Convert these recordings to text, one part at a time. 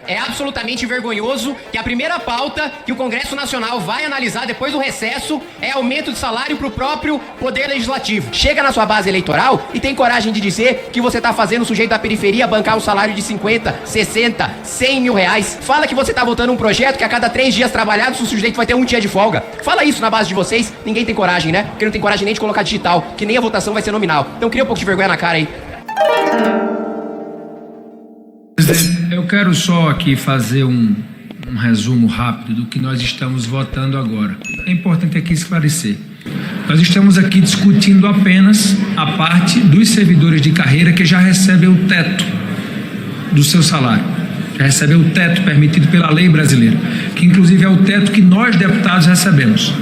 É absolutamente vergonhoso que a primeira pauta que o Congresso Nacional vai analisar depois do recesso é aumento de salário para o próprio Poder Legislativo. Chega na sua base eleitoral e tem coragem de dizer que você está fazendo o sujeito da periferia bancar um salário de 50, 60, 100 mil reais. Fala que você está votando um projeto que a cada 3 dias trabalhados o sujeito vai ter um dia de folga. Fala isso na base de vocês, ninguém tem coragem, né? Porque não tem coragem nem de colocar digital, que nem a votação vai ser nominal. Então cria um pouco de vergonha na cara aí. Eu quero só aqui fazer um resumo rápido do que nós estamos votando agora. É importante aqui esclarecer. Nós estamos aqui discutindo apenas a parte dos servidores de carreira que já recebem o teto do seu salário. Já recebem o teto permitido pela lei brasileira, que inclusive é o teto que nós deputados recebemos.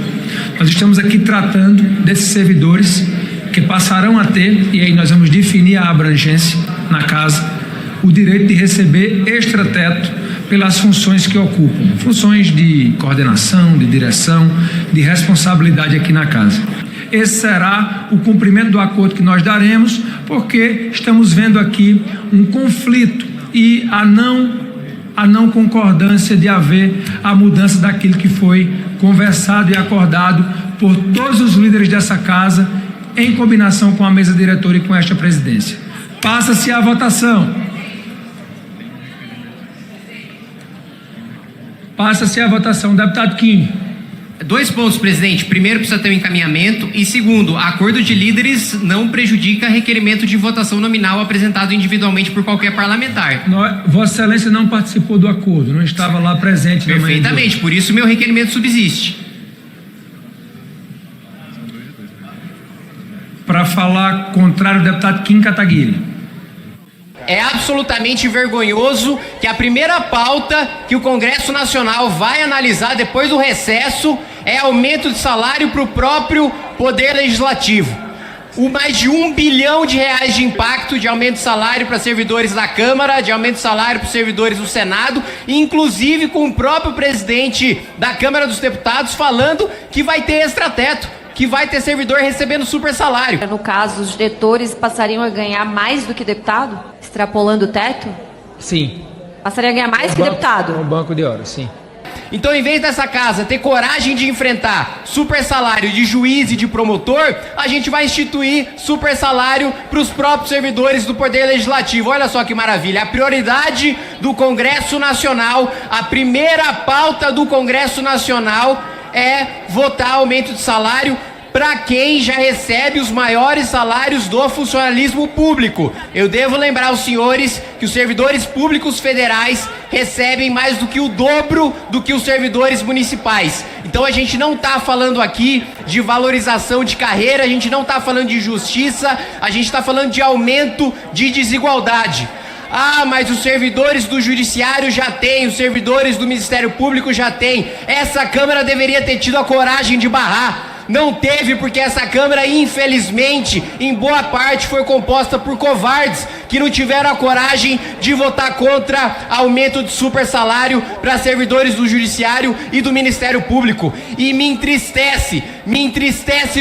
Nós estamos aqui tratando desses servidores que passarão a ter, e aí nós vamos definir a abrangência na casa, o direito de receber extrateto pelas funções que ocupam, funções de coordenação, de direção, de responsabilidade aqui na casa. Esse será o cumprimento do acordo que nós daremos, porque estamos vendo aqui um conflito e a não concordância de haver a mudança daquilo que foi conversado e acordado por todos os líderes dessa casa, em combinação com a mesa diretora e com esta presidência. Passa-se a votação. Passa-se a votação. Deputado Kim. 2 pontos, presidente. Primeiro, precisa ter um encaminhamento. E segundo, acordo de líderes não prejudica requerimento de votação nominal apresentado individualmente por qualquer parlamentar. Vossa Excelência não participou do acordo, não estava lá presente. Perfeitamente, por isso meu requerimento subsiste. Para falar contrário, o deputado Kim Kataguiri. É absolutamente vergonhoso que a primeira pauta que o Congresso Nacional vai analisar depois do recesso é aumento de salário para o próprio Poder Legislativo. O mais de R$1 bilhão de impacto de aumento de salário para servidores da Câmara, de aumento de salário para os servidores do Senado, inclusive com o próprio presidente da Câmara dos Deputados falando que vai ter extrateto, que vai ter servidor recebendo super salário. No caso, os diretores passariam a ganhar mais do que deputado? Extrapolando o teto? Sim. Passariam a ganhar mais que deputado? No banco de horas, sim. Então, em vez dessa casa ter coragem de enfrentar super salário de juiz e de promotor, a gente vai instituir super salário para os próprios servidores do Poder Legislativo. Olha só que maravilha. A prioridade do Congresso Nacional, a primeira pauta do Congresso Nacional é votar aumento de salário para quem já recebe os maiores salários do funcionalismo público. Eu devo lembrar aos senhores que os servidores públicos federais recebem mais do que o dobro do que os servidores municipais. Então a gente não está falando aqui de valorização de carreira, a gente não está falando de justiça, a gente está falando de aumento de desigualdade. Ah, mas os servidores do Judiciário já têm, os servidores do Ministério Público já têm. Essa Câmara deveria ter tido a coragem de barrar. Não teve, porque essa Câmara, infelizmente, em boa parte foi composta por covardes que não tiveram a coragem de votar contra aumento de super salário para servidores do Judiciário e do Ministério Público. E me entristece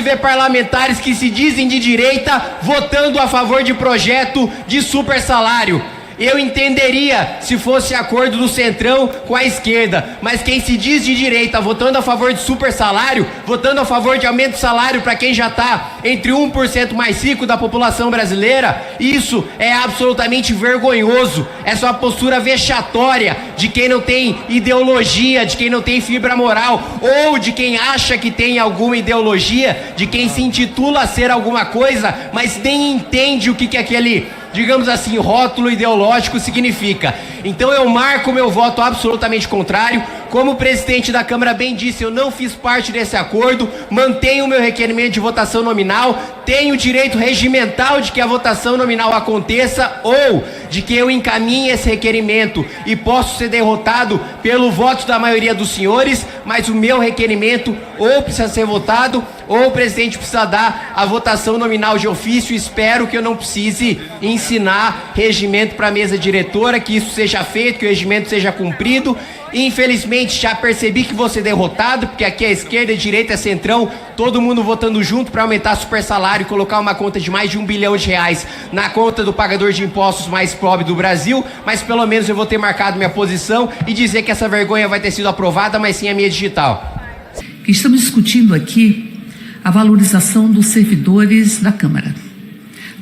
ver parlamentares que se dizem de direita votando a favor de projeto de super salário. Eu entenderia se fosse acordo do Centrão com a esquerda, mas quem se diz de direita votando a favor de super salário, votando a favor de aumento de salário para quem já está entre 1% mais rico da população brasileira, isso é absolutamente vergonhoso. Essa é uma postura vexatória de quem não tem ideologia, de quem não tem fibra moral, ou de quem acha que tem alguma ideologia, de quem se intitula ser alguma coisa, mas nem entende o que é aquele, digamos assim, rótulo ideológico significa. Então eu marco meu voto absolutamente contrário. Como o presidente da Câmara bem disse, eu não fiz parte desse acordo, mantenho o meu requerimento de votação nominal, tenho o direito regimental de que a votação nominal aconteça ou de que eu encaminhe esse requerimento e posso ser derrotado pelo voto da maioria dos senhores, mas o meu requerimento ou precisa ser votado ou o presidente precisa dar a votação nominal de ofício. Espero que eu não precise ensinar regimento para a mesa diretora, que isso seja feito, que o regimento seja cumprido. Infelizmente, Infelizmente, já percebi que vou ser derrotado, porque aqui é esquerda, direita, é centrão, todo mundo votando junto para aumentar super salário e colocar uma conta de mais de R$1 bilhão na conta do pagador de impostos mais pobre do Brasil, mas pelo menos eu vou ter marcado minha posição e dizer que essa vergonha vai ter sido aprovada, mas sim a minha digital. Estamos discutindo aqui a valorização dos servidores da Câmara.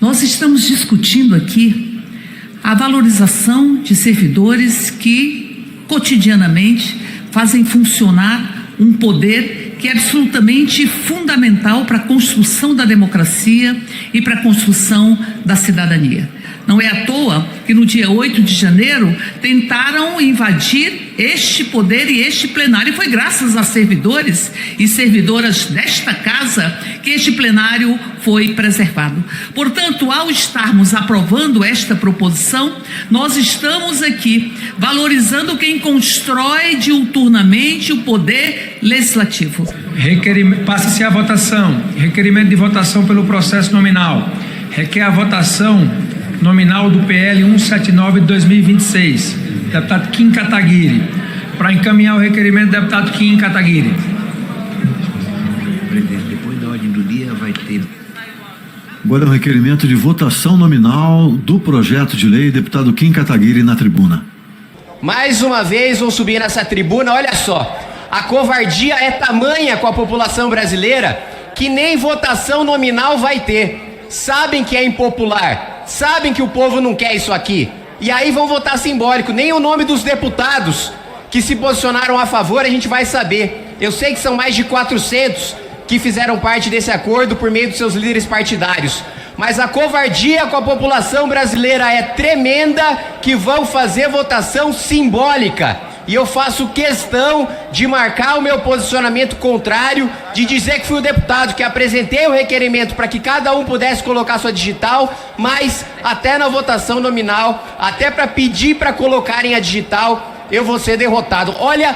Nós estamos discutindo aqui a valorização de servidores que cotidianamente fazem funcionar um poder que é absolutamente fundamental para a construção da democracia e para a construção da cidadania. Não é à toa que no dia 8 de janeiro tentaram invadir este poder e este plenário. E foi graças a servidores e servidoras desta casa que este plenário foi preservado. Portanto, ao estarmos aprovando esta proposição, nós estamos aqui valorizando quem constrói diuturnamente o poder legislativo. Passa-se a votação. Requerimento de votação pelo processo nominal. Requer a votação nominal do PL 179 de 2026. Deputado Kim Kataguiri. Para encaminhar o requerimento, deputado Kim Kataguiri. Presidente, depois da ordem do dia vai ter... Agora o requerimento de votação nominal do projeto de lei, deputado Kim Kataguiri na tribuna. Mais uma vez vou subir nessa tribuna, olha só, a covardia é tamanha com a população brasileira que nem votação nominal vai ter. Sabem que é impopular, sabem que o povo não quer isso aqui, e aí vão votar simbólico, nem o nome dos deputados que se posicionaram a favor a gente vai saber. Eu sei que são mais de 400 que fizeram parte desse acordo por meio dos seus líderes partidários, mas a covardia com a população brasileira é tremenda que vão fazer votação simbólica. E eu faço questão de marcar o meu posicionamento contrário, de dizer que fui o deputado que apresentei o requerimento para que cada um pudesse colocar sua digital, mas até na votação nominal, até para pedir para colocarem a digital, eu vou ser derrotado. Olha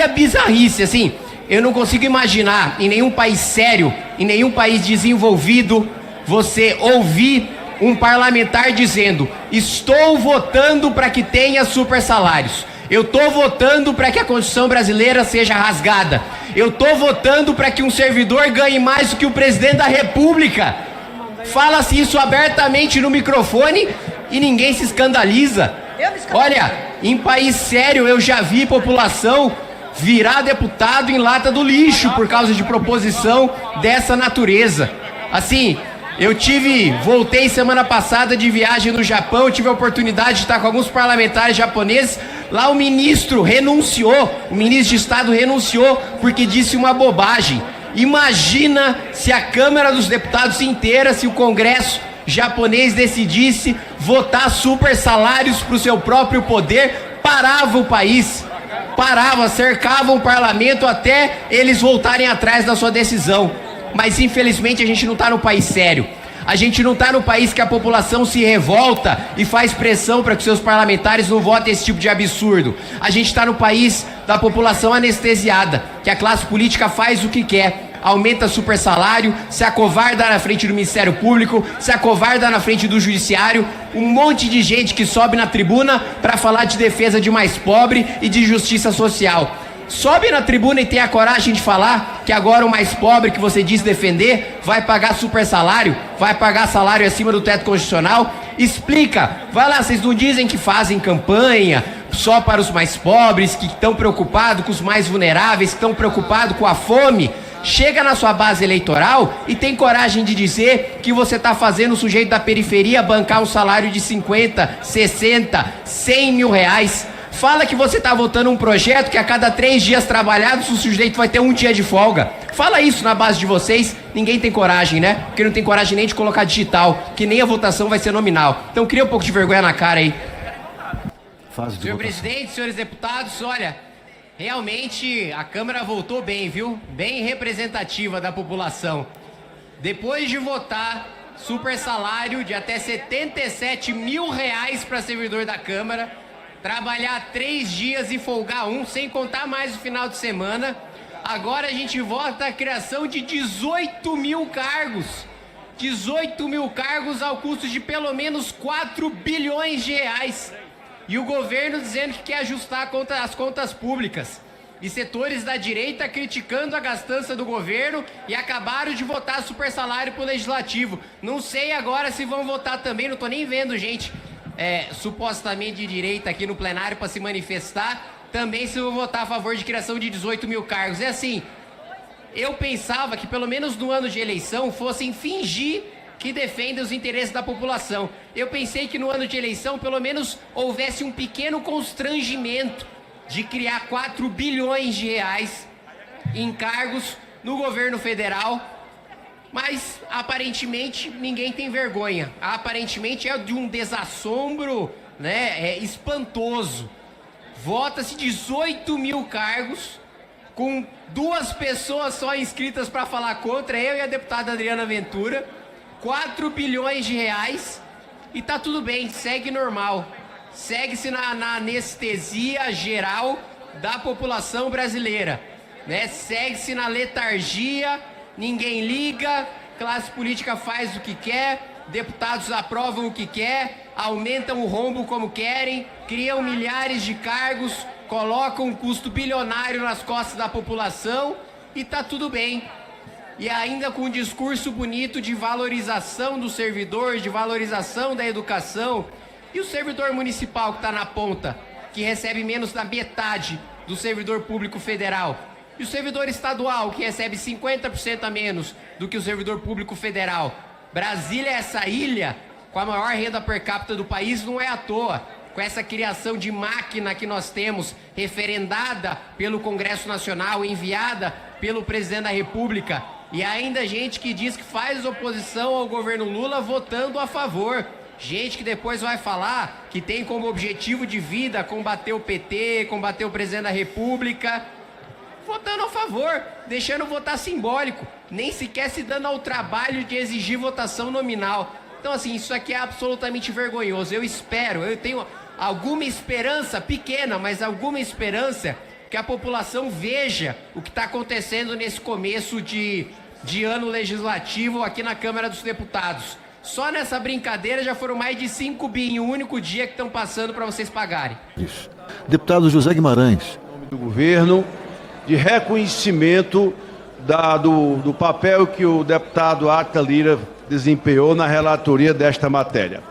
a bizarrice, assim, eu não consigo imaginar em nenhum país sério, em nenhum país desenvolvido, você ouvir um parlamentar dizendo: estou votando para que tenha super salários. Eu estou votando para que a Constituição brasileira seja rasgada. Eu estou votando para que um servidor ganhe mais do que o presidente da República. Fala-se isso abertamente no microfone e ninguém se escandaliza. Olha, em país sério eu já vi população virar deputado em lata do lixo por causa de proposição dessa natureza. Assim, voltei semana passada de viagem no Japão, tive a oportunidade de estar com alguns parlamentares japoneses. Lá o ministro renunciou, o ministro de Estado renunciou porque disse uma bobagem. Imagina se a Câmara dos Deputados inteira, se o Congresso japonês decidisse votar super salários para o seu próprio poder, parava o país, cercava o parlamento até eles voltarem atrás da sua decisão. Mas infelizmente a gente não está no país sério. A gente não está no país que a população se revolta e faz pressão para que seus parlamentares não votem esse tipo de absurdo. A gente está no país da população anestesiada, que a classe política faz o que quer. Aumenta super salário, se acovarda na frente do Ministério Público, se acovarda na frente do Judiciário, um monte de gente que sobe na tribuna para falar de defesa de mais pobre e de justiça social. Sobe na tribuna e tem a coragem de falar que agora o mais pobre que você diz defender vai pagar super salário, vai pagar salário acima do teto constitucional. Explica, vai lá, vocês não dizem que fazem campanha só para os mais pobres, que estão preocupados com os mais vulneráveis, que estão preocupados com a fome. Chega na sua base eleitoral e tem coragem de dizer que você está fazendo o sujeito da periferia bancar um salário de 50, 60, 100 mil reais. Fala que você está votando um projeto que a cada 3 dias trabalhados o sujeito vai ter 1 dia de folga. Fala isso na base de vocês. Ninguém tem coragem, né? Porque não tem coragem nem de colocar digital, que nem a votação vai ser nominal. Então cria um pouco de vergonha na cara aí. Senhor presidente, senhores deputados, olha, realmente a Câmara voltou bem, viu? Bem representativa da população. Depois de votar super salário de até 77 mil reais para servidor da Câmara, trabalhar 3 dias e folgar 1, sem contar mais o final de semana. Agora a gente vota a criação de 18 mil cargos. 18 mil cargos ao custo de pelo menos 4 bilhões de reais. E o governo dizendo que quer ajustar as contas públicas. E setores da direita criticando a gastança do governo e acabaram de votar super salário pro Legislativo. Não sei agora se vão votar também, não tô nem vendo gente supostamente de direita aqui no plenário para se manifestar, também se vão votar a favor de criação de 18 mil cargos. É assim, eu pensava que pelo menos no ano de eleição fossem fingir que defendem os interesses da população. Eu pensei que no ano de eleição pelo menos houvesse um pequeno constrangimento de criar 4 bilhões de reais em cargos no governo federal, mas aparentemente ninguém tem vergonha. Aparentemente é de um desassombro, né, espantoso. Vota-se 18 mil cargos com 2 pessoas só inscritas para falar contra, eu e a deputada Adriana Ventura, 4 bilhões de reais e tá tudo bem, segue normal. Segue-se na anestesia geral da população brasileira, né? Segue-se na letargia, ninguém liga, classe política faz o que quer, deputados aprovam o que quer, aumentam o rombo como querem, criam milhares de cargos, colocam um custo bilionário nas costas da população e tá tudo bem. E ainda com um discurso bonito de valorização do servidor, de valorização da educação. E o servidor municipal que está na ponta, que recebe menos da metade do servidor público federal? E o servidor estadual, que recebe 50% a menos do que o servidor público federal? Brasília, essa ilha com a maior renda per capita do país, não é à toa. Com essa criação de máquina que nós temos, referendada pelo Congresso Nacional, enviada pelo presidente da República, e ainda gente que diz que faz oposição ao governo Lula votando a favor. Gente que depois vai falar que tem como objetivo de vida combater o PT, combater o presidente da República, votando a favor, deixando votar simbólico, nem sequer se dando ao trabalho de exigir votação nominal. Então assim, isso aqui é absolutamente vergonhoso. Eu tenho alguma esperança, pequena, mas alguma esperança, que a população veja o que está acontecendo nesse começo de ano legislativo aqui na Câmara dos Deputados. Só nessa brincadeira já foram mais de 5 bi em um único dia que estão passando para vocês pagarem. Isso. Deputado José Guimarães. Em nome do governo, de reconhecimento do papel que o deputado Átila Lira desempenhou na relatoria desta matéria.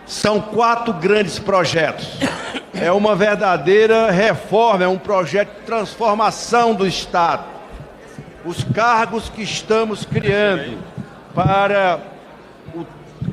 São 4 grandes projetos. É uma verdadeira reforma, é um projeto de transformação do Estado. Os cargos que estamos criando para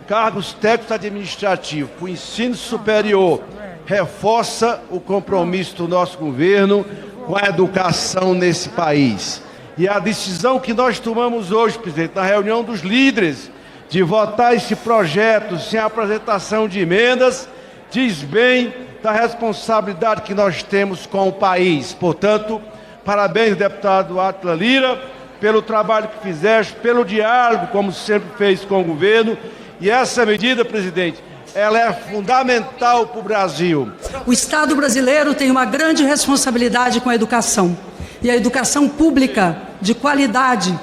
cargos técnicos administrativos para o ensino superior reforça o compromisso do nosso governo com a educação nesse país. E a decisão que nós tomamos hoje, presidente, na reunião dos líderes, de votar esse projeto sem apresentação de emendas, diz bem da responsabilidade que nós temos com o país. Portanto, parabéns, deputado Átila Lira, pelo trabalho que fizeste, pelo diálogo, como sempre fez com o governo. E essa medida, presidente, ela é fundamental para o Brasil. O Estado brasileiro tem uma grande responsabilidade com a educação. E a educação pública, de qualidade,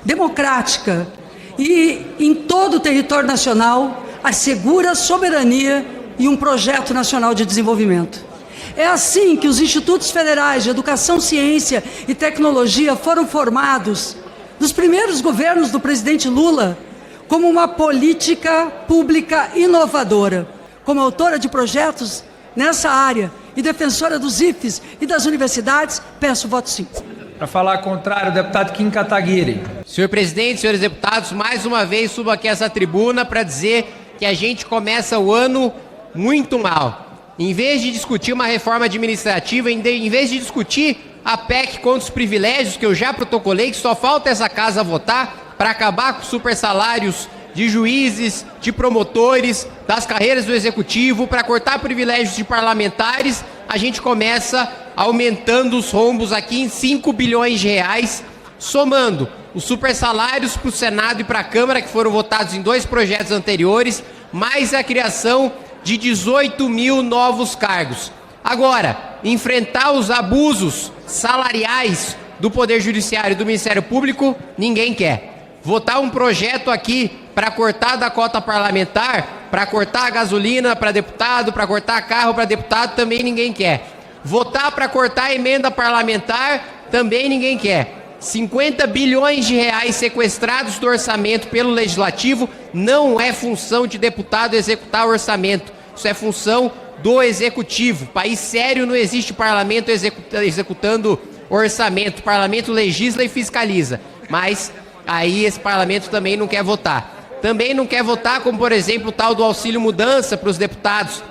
democrática e em todo o território nacional, assegura soberania e um projeto nacional de desenvolvimento. É assim que os institutos federais de educação, ciência e tecnologia foram formados nos primeiros governos do presidente Lula, como uma política pública inovadora. Como autora de projetos nessa área e defensora dos IFES e das universidades, peço voto sim. Para falar contrário, o deputado Kim Kataguiri. Senhor presidente, senhores deputados, mais uma vez subo aqui a essa tribuna para dizer que a gente começa o ano muito mal. Em vez de discutir uma reforma administrativa, em vez de discutir a PEC contra os privilégios, que eu já protocolei, que só falta essa casa votar, para acabar com super salários de juízes, de promotores, das carreiras do executivo, para cortar privilégios de parlamentares, a gente começa aumentando os rombos aqui em 5 bilhões de reais, somando os super salários para o Senado e para a Câmara, que foram votados em 2 projetos anteriores, mais a criação de 18 mil novos cargos. Agora, enfrentar os abusos salariais do Poder Judiciário e do Ministério Público, ninguém quer. Votar um projeto aqui para cortar da cota parlamentar, para cortar a gasolina para deputado, para cortar carro para deputado, também ninguém quer. Votar para cortar a emenda parlamentar, também ninguém quer. 50 bilhões de reais sequestrados do orçamento pelo Legislativo não é função de deputado executar o orçamento. Isso é função do Executivo. País sério não existe parlamento executando orçamento. O parlamento legisla e fiscaliza. Mas aí esse parlamento também não quer votar. Também não quer votar, como por exemplo o tal do auxílio mudança para os deputados.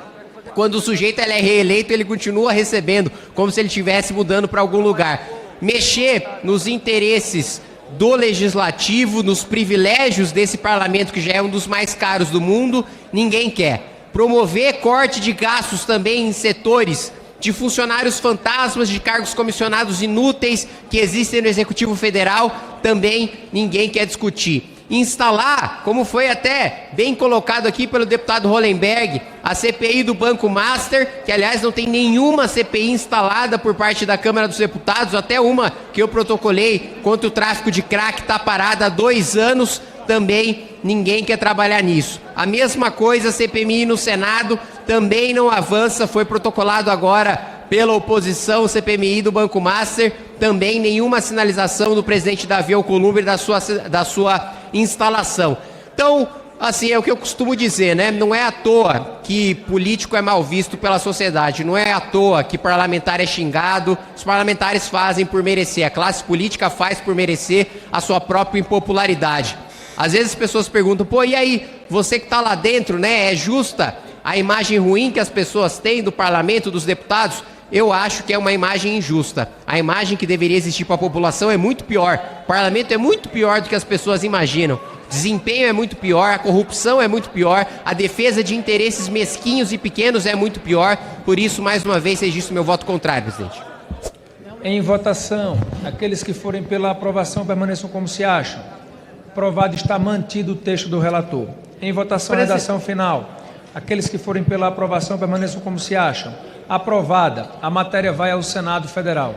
Quando o sujeito ele é reeleito, ele continua recebendo, como se ele estivesse mudando para algum lugar. Mexer nos interesses do Legislativo, nos privilégios desse parlamento, que já é um dos mais caros do mundo, ninguém quer. Promover corte de gastos também em setores de funcionários fantasmas, de cargos comissionados inúteis que existem no Executivo Federal, também ninguém quer discutir. Instalar, como foi até bem colocado aqui pelo deputado Hollenberg, a CPI do Banco Master, que aliás não tem nenhuma CPI instalada por parte da Câmara dos Deputados, até uma que eu protocolei contra o tráfico de crack está parada há 2 anos, também ninguém quer trabalhar nisso. A mesma coisa, a CPMI no Senado também não avança, foi protocolado agora pela oposição, CPMI do Banco Master, também nenhuma sinalização do presidente Davi Alcolumbre da sua instalação. Então, assim, é o que eu costumo dizer, né? Não é à toa que político é mal visto pela sociedade, não é à toa que parlamentar é xingado, os parlamentares fazem por merecer, a classe política faz por merecer a sua própria impopularidade. Às vezes as pessoas perguntam, pô, e aí, você que está lá dentro, né, é justa a imagem ruim que as pessoas têm do parlamento, dos deputados? Eu acho que é uma imagem injusta. A imagem que deveria existir para a população é muito pior. O parlamento é muito pior do que as pessoas imaginam. Desempenho é muito pior, a corrupção é muito pior, a defesa de interesses mesquinhos e pequenos é muito pior. Por isso, mais uma vez, registro meu voto contrário, presidente. Em votação, aqueles que forem pela aprovação permaneçam como se acham. Aprovado está mantido o texto do relator. Em votação, redação final. Aqueles que forem pela aprovação permaneçam como se acham. Aprovada. A matéria vai ao Senado Federal.